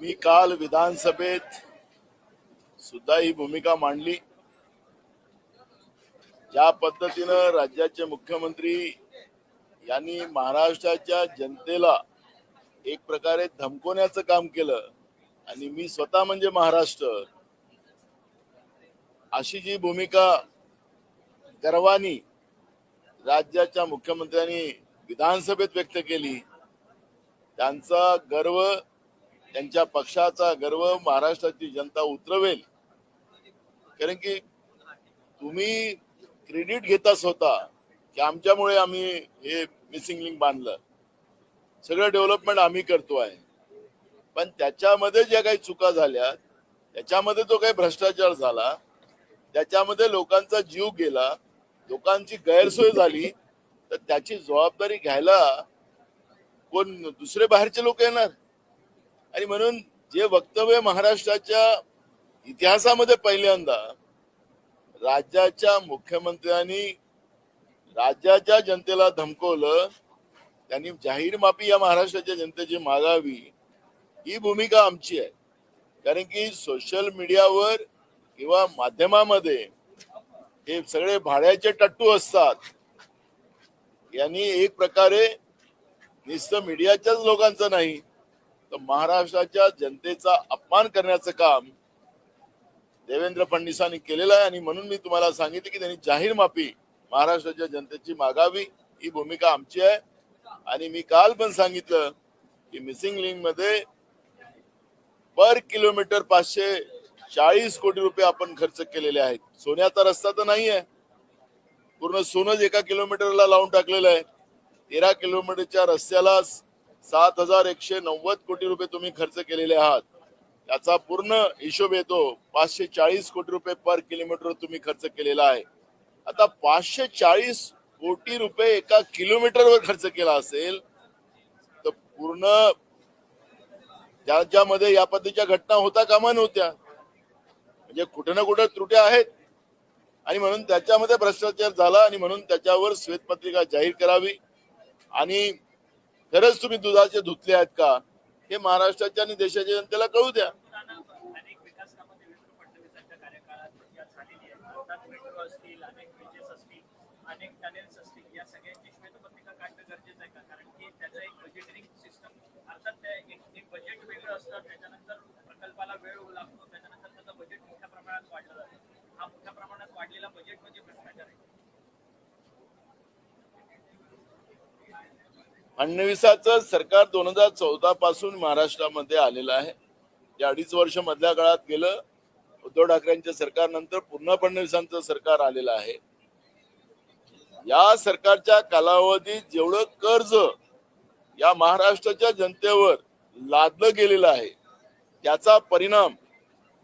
मी काल विधानसभेत सुद्धा ही भूमिका मांडली। ज्या पद्धतीनं राज्याचे मुख्यमंत्री यांनी महाराष्ट्राच्या जनतेला एक प्रकारे धमकवण्याचं काम केलं आणि मी स्वतः म्हणजे महाराष्ट्र अशी जी भूमिका गर्वानी राज्याच्या मुख्यमंत्र्यांनी विधानसभेत व्यक्त केली, त्यांचा गर्व, त्यांच्या पक्षाचा गर्व महाराष्ट्राची जनता उतरवेल। कारण की तुम्ही क्रेडिट घेता स्वतः की आमच्यामुळे आम्ही हे मिसिंग लिंक बांधलं, सगळं डेव्हलपमेंट आम्ही करतो आहे, पण त्याच्यामध्ये ज्या काही चुका झाल्या, त्याच्यामध्ये जो काही भ्रष्टाचार झाला, त्याच्यामध्ये लोकांचा जीव गेला, लोकांची गैरसोय झाली, तर त्याची जबाबदारी घ्यायला कोण दुसरे बाहेरचे लोक येणार? आणि म्हणून जे वक्तव्य महाराष्ट्राच्या इतिहासामध्ये पहिल्यांदा राज्याच्या मुख्यमंत्र्यांनी राज्याच्या जनतेला धमकवलं, त्यांनी जाहीर माफी या महाराष्ट्राच्या जनतेची मागावी, ही भूमिका आमची आहे। कारण की सोशल मीडियावर किंवा माध्यमामध्ये हे सगळे भाड्याचे टट्टू असतात, यांनी एक प्रकारे नुसतं मीडियाच्याच लोकांचं नाही तर महाराष्ट्राच्या जनतेचा अपमान करण्याचं काम देवेंद्र फडणवीसांनी केलेलं आहे। आणि म्हणून मी तुम्हाला सांगितले की त्यांनी जाहीर माफी महाराष्ट्राच्या जनतेची मागावी, ही भूमिका आमची आहे। आणि मी काल पण सांगितलं की मिसिंग लिंक मध्ये पर किलोमीटर 540 कोटी रुपये आपण खर्च केलेले आहेत। सोन्याचा रस्ता तर नाही आहे, पूर्ण सोनच एका किलोमीटरला लावून टाकलेलं आहे। 13 किलोमीटरच्या रस्त्याला 7190 कोटी रुपये तुम्ही खर्च केलेले आहात, त्याचा पूर्ण हिशोब येतो 540 कोटी रुपये पर किलोमीटर तुम्ही खर्च केलेला आहे। आता 540 कोटी रुपये एका किलोमीटरवर खर्च केला असेल तर पूर्ण ज्यामध्ये या पद्धतीच्या घटना होता कामा नव्हत्या, म्हणजे कुठे ना कुठे त्रुट्या आहेत आणि म्हणून त्याच्यामध्ये भ्रष्टाचार झाला आणि म्हणून त्याच्यावर श्वेतपत्रिका जाहीर करावी। आणि खरंच तुम्ही दुधाचे धुतले आहेत का हे महाराष्ट्राच्या आणि देशाच्या जनतेला कळू द्या। फडणवीसाचं सरकार 2014 पासून महाराष्ट्रामध्ये आलेलं आहे। या 2.5 वर्ष मधल्या काळात गेलं, उद्धव ठाकरेंच्या सरकारनंतर पुन्हा फडणवीसांचं सरकार आलेलं आहे। या सरकारच्या कालावधीत जेवढं कर्ज या महाराष्ट्राच्या जनतेवर लादलं गेलेलं आहे, त्याचा परिणाम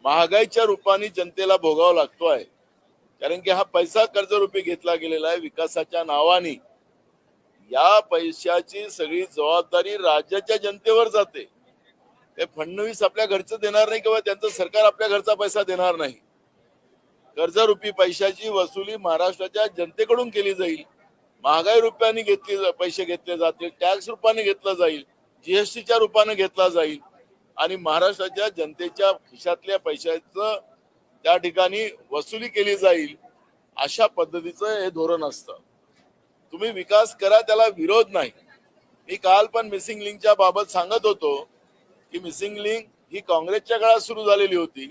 महागाईच्या रूपाने जनतेला भोगावा लागतो आहे। कारण की हा पैसा कर्जरूपी घेतला गेलेला आहे विकासाच्या नावाने। या पैशाची सगळी जबाबदारी राज्याच्या जनतेवर जाते। ते फडणवीस आपल्या घरचं देणार नाही किंवा त्यांचं सरकार आपल्या घरचा पैसा देणार नाही। कर्जरूपी पैशाची वसुली महाराष्ट्राच्या जनतेकडून केली जाईल, महागाई रूपाने पैसे घेतले जातील, टॅक्स रूपाने घेतला जाईल, जीएसटीच्या रूपाने घेतला जाईल आणि महाराष्ट्राच्या जनतेच्या खिशातल्या पैशाचं त्या ठिकाणी वसुली केली जाईल। अशा पद्धतीचं हे धोरण असतं। तुम्ही विकास करा, त्याला विरोध नाही। मी काल पण मिसिंग लिंकच्या बाबत सांगत होतो की मिसिंग लिंक ही काँग्रेसच्या काळात सुरू झालेली होती,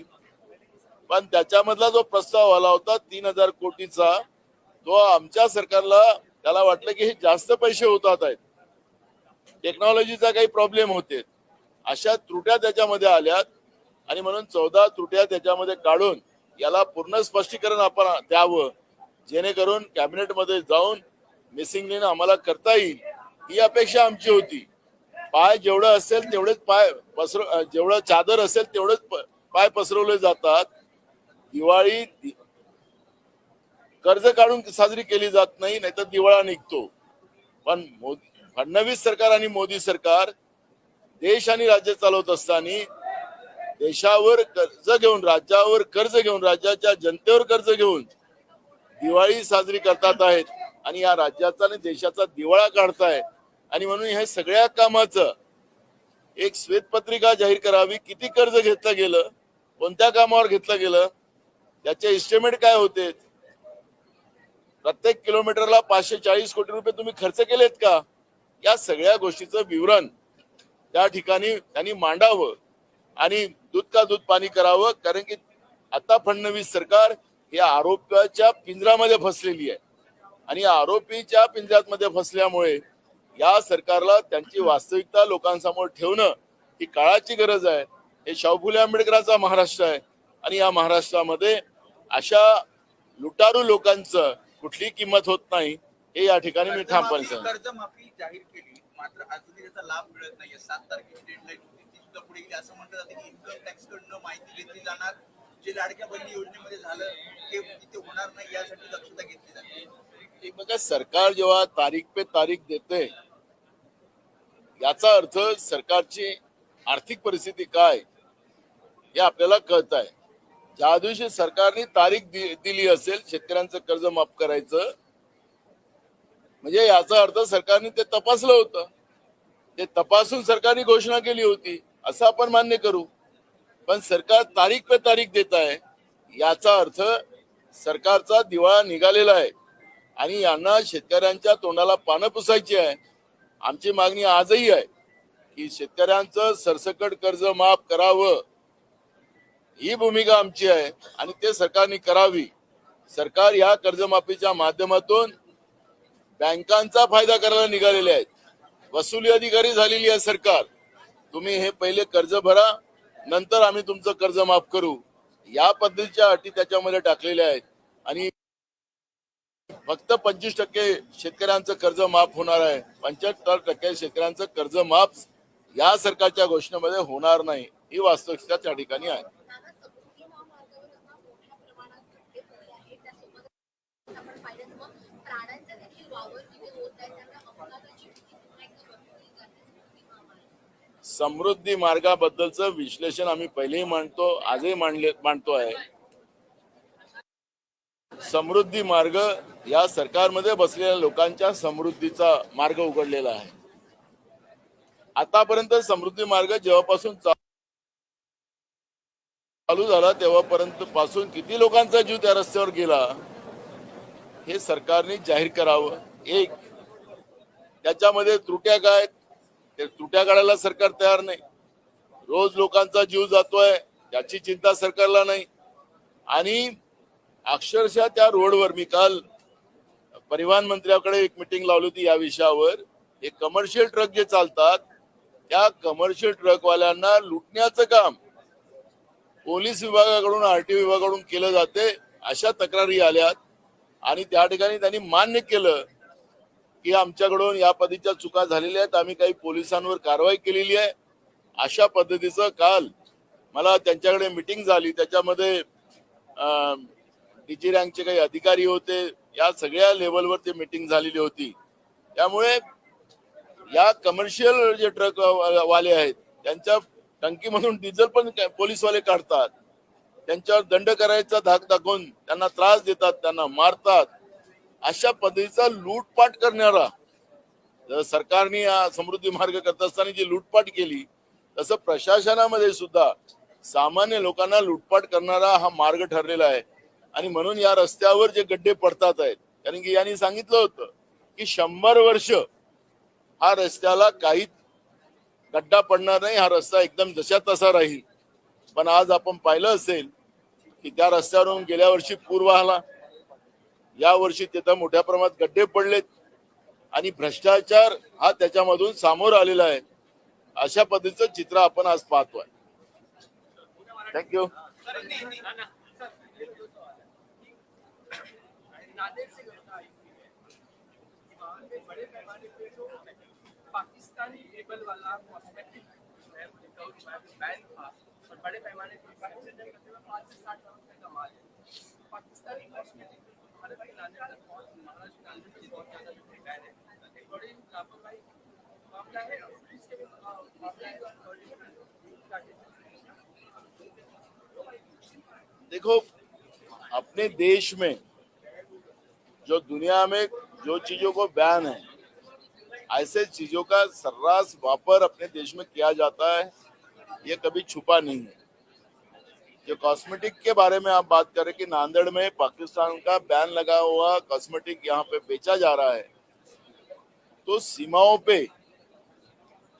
पण त्याच्यामधला जो प्रस्ताव आला होता 3000 कोटीचा, तो आमच्या सरकारला त्याला वाटलं की हे जास्त पैसे होतात आहेत, टेक्नॉलॉजीचा काही प्रॉब्लेम होते, अशा त्रुट्या त्याच्यामध्ये आल्यात आणि म्हणून 14 त्रुट्या त्याच्यामध्ये काढून याला पूर्ण स्पष्टीकरण आपण द्यावं, जेणेकरून कॅबिनेटमध्ये जाऊन मिसिंग लिंक आम्हाला करता येईल, ही अपेक्षा आमची होती। पाय जेवढं असेल तेवढेच पाय जेवढं चादर असेल तेवढेच पाय पसरवले जातात। दिवाळी कर्ज काढून साजरी केली जात नाही, नाहीतर दिवाळा निघतो। पण फडणवीस सरकार आणि मोदी सरकार देश आणि राज्य चालवत असताना देशावर कर्ज घेऊन, राज्यावर कर्ज घेऊन, राज्याच्या जनतेवर कर्ज घेऊन दिवाळी साजरी करतात आहेत आणि या राज्याचा आणि देशाचा दिवाळा काढताय। आणि म्हणून हे सगळ्या कामाचं एक श्वेतपत्रिका जाहीर करावी, किती कर्ज घेतलं गेलं, कोणत्या कामावर घेतलं गेलं, त्याचे एस्टिमेट काय होते, प्रत्येक किलोमीटरला 540 कोटी रुपये तुम्ही खर्च केलेत का, या सगळ्या गोष्टीचं विवरण त्या ठिकाणी त्यांनी मांडावं आणि दूध का दूध पाणी करावं. कारण की आता फडणवीस सरकार हे आरोपाच्या पिंजऱ्यामध्ये फसलेली आहे आणि आरोपीच्या पिंजऱ्यामध्ये फसल्यामुळे या सरकारला त्यांची वास्तविकता लोकांसमोर ठेवणं ही काळाची गरज आहे. हे शाहू फुले आंबेडकरांचा महाराष्ट्र आहे आणि या महाराष्ट्रामध्ये अशा लुटारू लोकांचं कुठली किंमत होत नाही, हे या ठिकाणी मी ठामपणे सांगतो. कर्जमाफी जाहीर केली मात्र अजूनही त्याचा लाभ मिळत नाहीये. 7 तारखेची डेडलाईन होती, ती सुद्धा पुढे गेली. असं म्हटलं जातं की इन्कम टॅक्स कडनं माहिती घेतली जाणार, जे लाडक्या बहिणी योजनेमध्ये झालं ते तिथे होणार नाही यासाठी दक्षता घेतली जाते. बघा, सरकार जेव्हा तारीख पे तारीख देते याचा अर्थ सरकारची आर्थिक परिस्थिती काय हे आपल्याला कळत आहे. ज्या दिवशी सरकारने तारीख दिली असेल शेतकऱ्यांचं कर्ज माफ करायचं, म्हणजे याचा अर्थ सरकारने ते तपासलं होतं, ते तपासून सरकारने घोषणा केली होती असं आपण मान्य करू. पण सरकार तारीख पे तारीख देत आहे याचा अर्थ सरकारचा दिवाळा निघालेला आहे आणि यांना शेतकऱ्यांच्या तोंडाला पानं पुसायची आहे. आमची मागणी आजही आहे की शेतकऱ्यांचं सरसकट कर्ज माफ करावं, ही भूमिका आमची आहे आणि ते सरकारने करावी. सरकार या कर्जमाफीच्या माध्यमातून बँकांचा फायदा करायला निघालेले आहेत. वसुली अधिकारी झालेली आहे सरकार. तुम्ही हे पहिले कर्ज भरा, नंतर आम्ही तुमचं कर्ज माफ करू, या पद्धतीच्या अटी त्याच्यामध्ये टाकलेल्या आहेत आणि फक्त 25% शेतकऱ्यांचं कर्ज माफ होणार आहे. 75% शेतकऱ्यांचं कर्ज माफ या सरकारच्या घोषणेमध्ये होणार नाही, ही वास्तविकता त्या ठिकाणी आहे. समृद्धी मार्गाबद्दलचं विश्लेषण आम्ही पहिलेही मांडतो, आजही मांडतो आहे. समृद्धी मार्ग या सरकारमध्ये बसलेल्या लोकांच्या समृद्धीचा मार्ग उघडलेला आहे. आतापर्यंत समृद्धी मार्ग जेव्हापासून चालू झाला तेव्हापर्यंत पासून किती लोकांचा जीव त्या रस्त्यावर गेला हे सरकारने जाहीर करावं. एक, त्याच्यामध्ये त्रुट्या काय, ते त्रुट्या काढायला सरकार तयार नाही. रोज लोकांचा जीव जातोय याची चिंता सरकारला नाही. आणि अक्षरशः त्या रोडवर मी काल परिवहन मंत्र्याकडे एक मीटिंग लावली होती या विषयावर. हे कमर्शियल ट्रक जे चालतात त्या कमर्शियल ट्रकवाल्यांना लुटण्याचं काम पोलीस विभागाकडून आरटीओ विभागाकडून केलं जाते, अशा तक्रारी आल्यात आणि त्या ठिकाणी त्यांनी मान्य केलं की आमच्याकडून या पद्धतीच्या चुका झालेल्या आहेत, आम्ही काही पोलिसांवर कारवाई केलेली आहे. अशा पद्धतीचं काल मला त्यांच्याकडे मीटिंग झाली, त्याच्यामध्ये डीजी रँकचे काही अधिकारी होते, या सगळ्या लेवलवर ते मीटिंग झालेली होती. त्यामुळे या कमर्शियल जे ट्रक वाले आहेत त्यांच्या टंकीमधून डिझेल पण पोलीसवाले काढतात, त्यांच्यावर दंड करायचा धाक दाखवून त्यांना त्रास देतात, त्यांना मारतात. अशा पद्धतीचा लूटपाट करणारा सरकारने या समृद्धी मार्ग करत असताना जी लूटपाट केली, तसं प्रशासनामध्ये सुद्धा सामान्य लोकांना लूटपाट करणारा हा मार्ग ठरलेला आहे. आणि म्हणून या रस्त्यावर जे गड्डे पडतात आहेत, कारण की यांनी सांगितलं होतं की 100 वर्ष हा रस्त्याला काही गड्डा पडणार नाही, हा रस्ता एकदम जशा तसा राहील. पण आज आपण पाहिलं असेल की त्या रस्त्यावरून गेल्या वर्षी पूर आला, या वर्षी तिथं मोठ्या प्रमाणात गड्डे पडलेत आणि भ्रष्टाचार हा त्याच्यामधून सामोर आलेला आहे. अशा पद्धतीचं चित्र आपण आज पाहतोय. थँक्यू. पाकिस्तानी लेबल वाला कॉस्मेटिक बैन था और बड़े पैमाने पर 5 से 60 लाख रुपए का माल है. पाकिस्तानी कॉस्मेटिक हमारे भाई लाने का महाराष्ट्र कानून में बहुत ज्यादा जो बैन है, एक बड़ी लापरवाही मामला है. इसके मामला है. देखो, अपने देश में जो दुनिया में जो चीजों को बैन है ऐसे चीजों का सर्रास वापर अपने देश में किया जाता है, ये कभी छुपा नहीं है। जो कॉस्मेटिक के बारे में आप बात करें कि नांदेड़ में पाकिस्तान का बैन लगा हुआ कॉस्मेटिक यहाँ पे बेचा जा रहा है, तो सीमाओं पे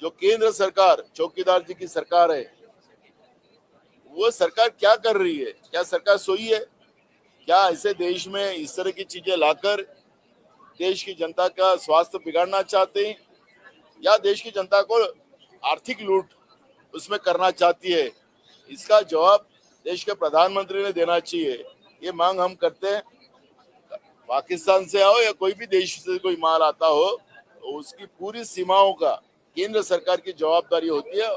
जो केंद्र सरकार, चौकीदार जी की सरकार है, वो सरकार क्या कर रही है? क्या सरकार सोई है? क्या ऐसे देश में इस तरह की चीजें लाकर देश की जनता का स्वास्थ्य बिगाड़ना चाहते हैं, या देश की जनता को आर्थिक लूट उसमें करना चाहती है? इसका जवाब देश के प्रधानमंत्री ने देना चाहिए। ये मांग हम करते हैं। पाकिस्तान से आओ या कोई भी देश से कोई माल आता हो, तो उसकी पूरी सीमाओं का केंद्र सरकार की जवाबदारी होती है,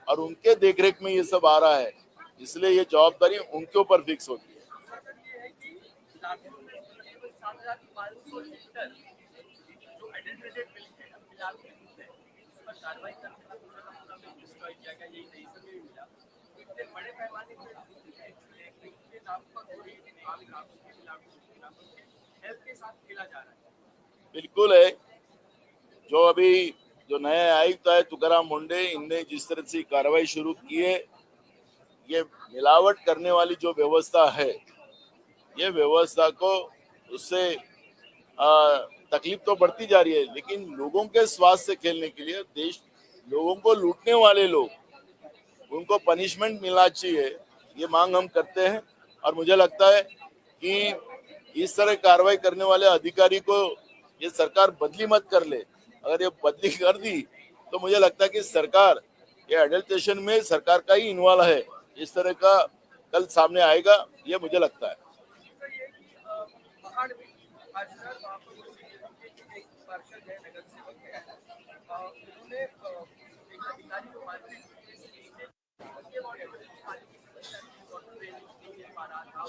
और उनके देखरेख में ये सब आ रहा है, इसलिए ये जवाबदारी उनके ऊपर फिक्स होती है। जो आइडेंटिफाइड मिल्क है, मिलाप के दूध है, उस पर कार्रवाई करने का पूरा डिस्ट्रॉय किया गया, यही नहीं सब भी मिला। इतने बड़े पैमाने पर के नाम पर पूरी आम ग्रामीण के मिलावट हेल्थ के साथ खेला जा रहा है। बिल्कुल है। जो अभी जो नए आयुक्त आए तुकाराम मुंडे, इनने जिस तरह से कार्रवाई शुरू की है, ये मिलावट करने वाली जो व्यवस्था है, ये व्यवस्था को उससे तकलीफ तो बढ़ती जा रही है, लेकिन लोगों के स्वास्थ्य से खेलने के लिए देश लोगों को लूटने वाले लोग, उनको पनिशमेंट मिलना चाहिए, ये मांग हम करते हैं। और मुझे लगता है कि इस तरह कार्रवाई करने वाले अधिकारी को ये सरकार बदली मत कर ले। अगर ये बदली कर दी तो मुझे लगता है कि सरकार ये एडल्ट्रेशन में सरकार का ही इन्वॉल्व है, इस तरह का कल सामने आएगा, ये मुझे लगता है। पहाड़ में आज वहाँ पर एक पार्षद है, नगर सेवक है, उन्होंने एक अधिकारी को मारने के वाटर रेलिंग नहीं मिल पा रहा था,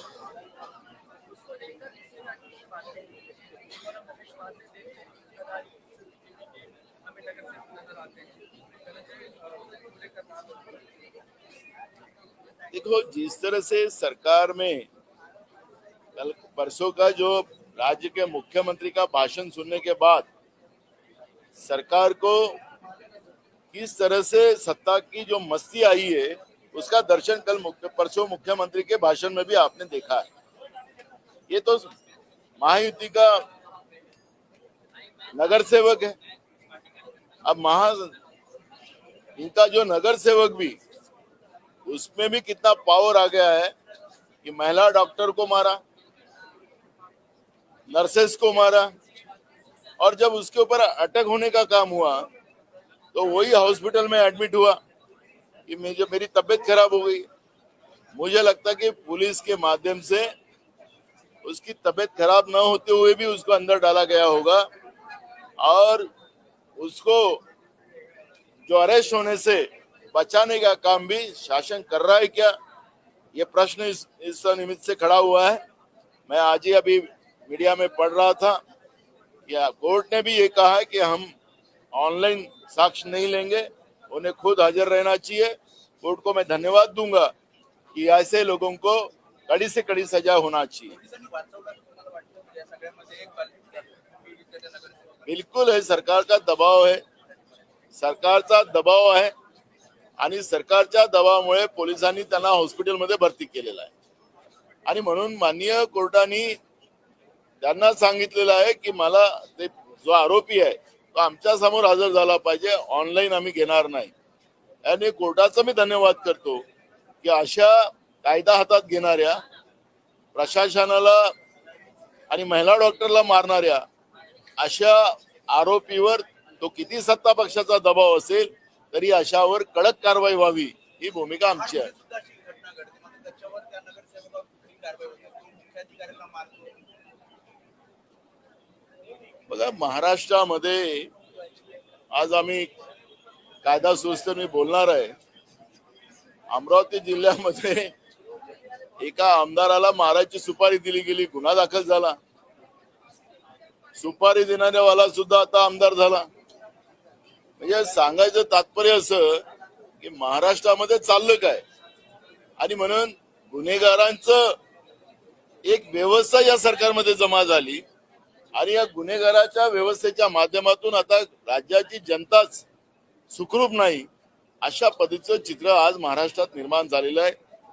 उसको लेकर सेना की बातें और रमेश बात ने देखे हमें नगर सेवक नजर आते हैं। देखो, जिस तरह से सरकार में कल परसों का जो राज्य के मुख्यमंत्री का भाषण सुनने के बाद सरकार को किस तरह से सत्ता की जो मस्ती आई है, उसका दर्शन कल परसों मुख्यमंत्री के भाषण में भी आपने देखा है। ये तो महायुति का नगर सेवक है। अब इनका जो नगर सेवक भी, उसमें भी कितना पावर आ गया है कि महिला डॉक्टर को मारा, नर्सेस को मारा, और जब उसके ऊपर अटैक होने का काम हुआ तो वही हॉस्पिटल में एडमिट हुआ कि मेरी तबीयत खराब हो गई। मुझे लगता है कि पुलिस के माध्यम से उसकी तबीयत खराब न होते हुए भी उसको अंदर डाला गया होगा, और उसको जो अरेस्ट होने से बचाने का काम भी शासन कर रहा है क्या, ये प्रश्न इस निमित्त से खड़ा हुआ है। मैं आज ही अभी मीडिया में पढ़ रहा था कि कोर्ट ने भी ये कहा है कि हम ऑनलाइन साक्ष्य नहीं लेंगे, उन्हें खुद हाजिर रहना चाहिए। कोर्ट को मैं धन्यवाद दूंगा कि ऐसे लोगों को कड़ी से कड़ी सजा होना चाहिए। बिल्कुल है, सरकार का दबाव है, सरकारचा दबाव आहे, आणि सरकारच्या दबावामुळे पोलिसांनी त्यांना हॉस्पिटलमध्ये भरती केलेला आहे, आणि म्हणून माननीय कोर्टाने त्यांना सांगितलेलं आहे की मला ते जो आरोपी आहे तो आमच्या समोर हजर झाला पाहिजे, ऑनलाईन आम्ही घेणार नाही। आणि कोर्टाचा मी धन्यवाद करतो की अशा कायदा हातात घेणाऱ्या प्रशासनाला आणि महिला डॉक्टरला मारणाऱ्या अशा आरोपीवर तो किती सत्ता पक्षाचा दबाव असेल तरी अशावर कडक कारवाई व्हावी, ही भूमिका आमची आहे। बघा, महाराष्ट्रामध्ये आज आम्ही कायदा सुव्यवस्थेवर मी बोलणार आहे। अमरावती जिल्ह्यामध्ये एका आमदाराला मारायची सुपारी दिली गेली, गुन्हा दाखल झाला, सुपारी देणाऱ्यावाला सुद्धा आता आमदार झाला। म्हणजे सांगायचं तात्पर्य असं की महाराष्ट्रामध्ये चाललं काय, आणि म्हणून गुन्हेगारांचं एक व्यवस्था या सरकारमध्ये जमा झाली, आणि या गुन्हेगाराच्या व्यवस्थेच्या माध्यमातून आता राज्याची जनताच सुखरूप नाही अशा पद्धतीचं चित्र आज महाराष्ट्रात निर्माण झालेलं आहे.